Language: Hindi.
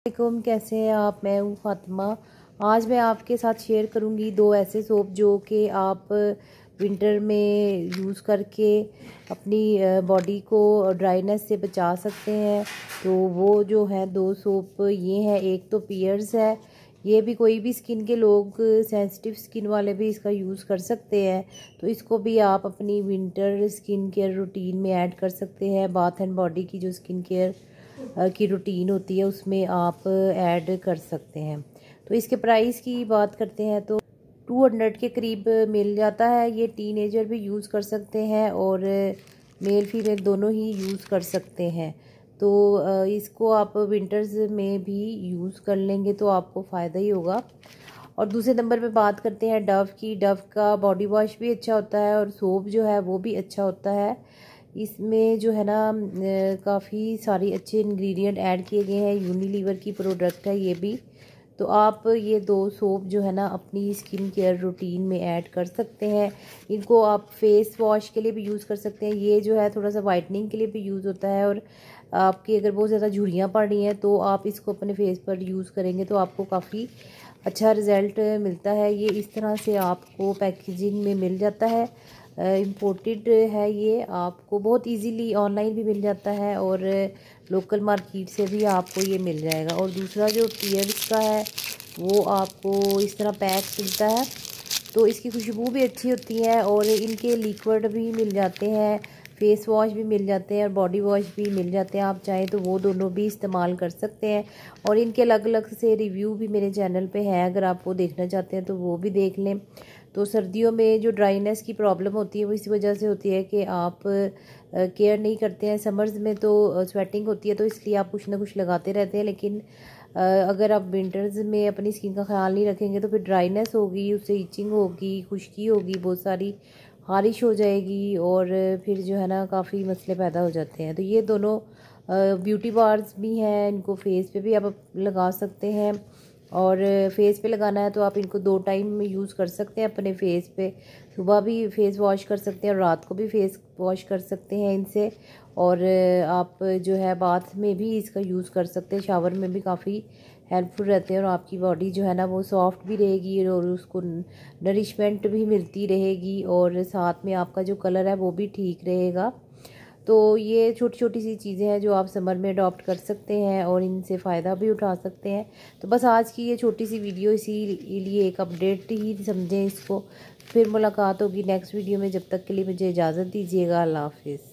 वालेकुम, कैसे हैं आप। मैं हूँ फातिमा। आज मैं आपके साथ शेयर करूँगी दो ऐसे सोप जो कि आप विंटर में यूज़ करके अपनी बॉडी को ड्राइनेस से बचा सकते हैं। तो वो जो है दो सोप ये हैं। एक तो पियर्स है, ये भी कोई भी स्किन के लोग, सेंसिटिव स्किन वाले भी इसका यूज़ कर सकते हैं। तो इसको भी आप अपनी विंटर स्किन केयर रूटीन में ऐड कर सकते हैं। बाथ एंड बॉडी की जो स्किन केयर की रूटीन होती है उसमें आप ऐड कर सकते हैं। तो इसके प्राइस की बात करते हैं तो 200 के करीब मिल जाता है। ये टीनेजर भी यूज़ कर सकते हैं और मेल फीमेल दोनों ही यूज़ कर सकते हैं। तो इसको आप विंटर्स में भी यूज़ कर लेंगे तो आपको फ़ायदा ही होगा। और दूसरे नंबर पे बात करते हैं डव की। डव का बॉडी वॉश भी अच्छा होता है और सोप जो है वो भी अच्छा होता है। इसमें जो है ना काफ़ी सारी अच्छे इंग्रेडिएंट ऐड किए गए हैं। यूनिलीवर की प्रोडक्ट है ये भी। तो आप ये दो सोप जो है ना अपनी स्किन केयर रूटीन में ऐड कर सकते हैं। इनको आप फेस वॉश के लिए भी यूज़ कर सकते हैं। ये जो है थोड़ा सा वाइटनिंग के लिए भी यूज़ होता है। और आपकी अगर बहुत ज़्यादा झुर्रियाँ पड़ रही हैं तो आप इसको अपने फेस पर यूज़ करेंगे तो आपको काफ़ी अच्छा रिज़ल्ट मिलता है। ये इस तरह से आपको पैकेजिंग में मिल जाता है। इम्पोर्टेड है ये, आपको बहुत इजीली ऑनलाइन भी मिल जाता है और लोकल मार्केट से भी आपको ये मिल जाएगा। और दूसरा जो पियर्स का है वो आपको इस तरह पैक मिलता है। तो इसकी खुशबू भी अच्छी होती है और इनके लिक्विड भी मिल जाते हैं, फेस वॉश भी मिल जाते हैं और बॉडी वॉश भी मिल जाते हैं। आप चाहें तो वो दोनों भी इस्तेमाल कर सकते हैं। और इनके अलग अलग से रिव्यू भी मेरे चैनल पे है, अगर आप वो देखना चाहते हैं तो वो भी देख लें। तो सर्दियों में जो ड्राइनेस की प्रॉब्लम होती है वो इस वजह से होती है कि आप केयर नहीं करते हैं। समर्स में तो स्वेटिंग होती है तो इसलिए आप कुछ ना कुछ लगाते रहते हैं। लेकिन अगर आप विंटर्स में अपनी स्किन का ख्याल नहीं रखेंगे तो फिर ड्राइनेस होगी, उससे इचिंग होगी, खुश्की होगी, बहुत सारी खारिश हो जाएगी और फिर जो है ना काफ़ी मसले पैदा हो जाते हैं। तो ये दोनों ब्यूटी बार्स भी हैं, इनको फेस पे भी आप लगा सकते हैं। और फेस पे लगाना है तो आप इनको 2 टाइम यूज़ कर सकते हैं अपने फेस पे। सुबह भी फेस वॉश कर सकते हैं और रात को भी फेस वॉश कर सकते हैं इनसे। और आप जो है बाथ में भी इसका यूज़ कर सकते हैं, शावर में भी काफ़ी हेल्पफुल रहते हैं। और आपकी बॉडी जो है ना वो सॉफ्ट भी रहेगी और उसको नरिशमेंट भी मिलती रहेगी और साथ में आपका जो कलर है वो भी ठीक रहेगा। तो ये छोटी छोटी सी चीज़ें हैं जो आप समर में अडॉप्ट कर सकते हैं और इनसे फ़ायदा भी उठा सकते हैं। तो बस आज की ये छोटी सी वीडियो इसीलिए एक अपडेट ही समझें इसको। फिर मुलाकात होगी नेक्स्ट वीडियो में, जब तक के लिए मुझे इजाज़त दीजिएगा। अल्लाह हाफिज़।